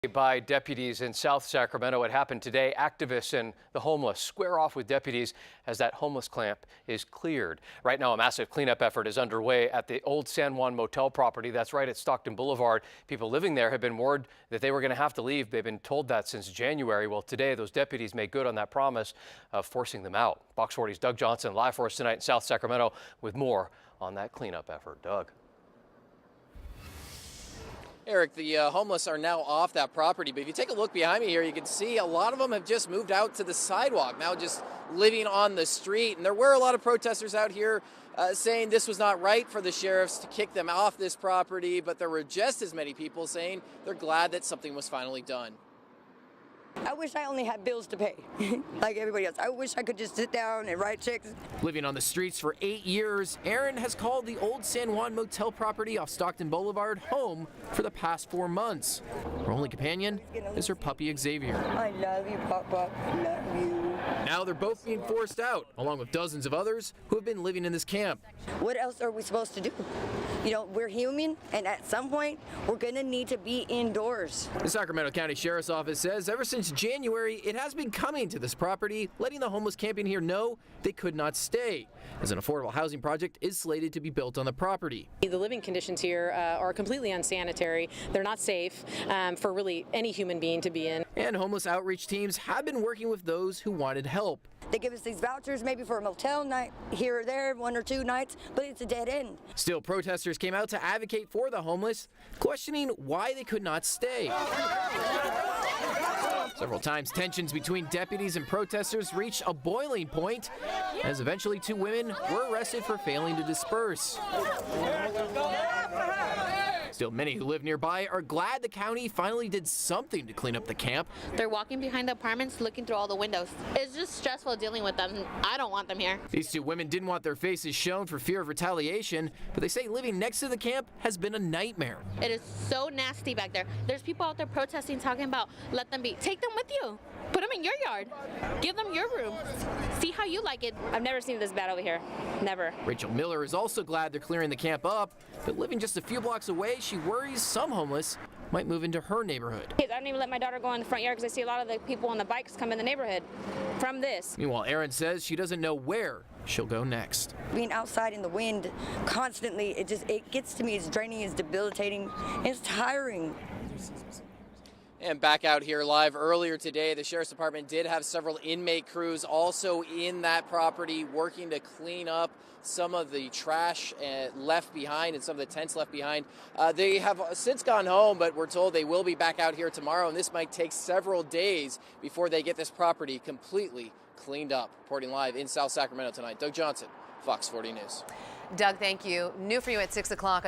By deputies in South Sacramento. It happened today. Activists and the homeless square off with deputies as that homeless camp is cleared. Right now, a massive cleanup effort is underway at the old San Juan motel property. That's right at Stockton Boulevard. People living there have been warned that they were going to have to leave. They've been told that since January. Well, today, those deputies made good on that promise of forcing them out. Fox 40's Doug Johnson live for us tonight in South Sacramento with more on that cleanup effort. Doug. Eric, the homeless are now off that property, but if you take a look behind me here, you can see a lot of them have just moved out to the sidewalk, now just living on the street. And there were a lot of protesters out here saying this was not right for the sheriffs to kick them off this property, but there were just as many people saying they're glad that something was finally done. I wish I only had bills to pay, like everybody else. I wish I could just sit down and write checks. Living on the streets for 8 years, Erin has called the old San Juan motel property off Stockton Boulevard home for the past 4 months. Her only companion is her puppy Xavier. I love you, Papa. I love you. Now they're both being forced out, along with dozens of others who have been living in this camp. What else are we supposed to do? You know, we're human, and at some point, we're going to need to be indoors. The Sacramento County Sheriff's Office says ever since January, it has been coming to this property, letting the homeless camping here know they could not stay, as an affordable housing project is slated to be built on the property. The living conditions here are completely unsanitary. They're not safe for really any human being to be in. And homeless outreach teams have been working with those who wanted help. They give us these vouchers maybe for a motel night here or there, 1 or 2 nights, but it's a dead end. Still, protesters came out to advocate for the homeless, questioning why they could not stay. Several times, tensions between deputies and protesters reached a boiling point, as eventually 2 women were arrested for failing to disperse. Still, many who live nearby are glad the county finally did something to clean up the camp. They're walking behind the apartments, looking through all the windows. It's just stressful dealing with them. I don't want them here. These 2 women didn't want their faces shown for fear of retaliation, but they say living next to the camp has been a nightmare. It is so nasty back there. There's people out there protesting, talking about let them be. Take them with you. Put them in your yard. Give them your room. See how you like it. I've never seen this bad over here. Never. Rachel Miller is also glad they're clearing the camp up, but living just a few blocks away, she worries some homeless might move into her neighborhood. I don't even let my daughter go in the front yard because I see a lot of the people on the bikes come in the neighborhood from this. Meanwhile, Erin says she doesn't know where she'll go next. Being outside in the wind constantly, it gets to me. It's draining, it's debilitating, it's tiring. And back out here live earlier today, the Sheriff's Department did have several inmate crews also in that property working to clean up some of the trash left behind and some of the tents left behind. They have since gone home, but we're told they will be back out here tomorrow, and this might take several days before they get this property completely cleaned up. Reporting live in South Sacramento tonight, Doug Johnson, Fox 40 News. Doug, thank you. New for you at 6 o'clock.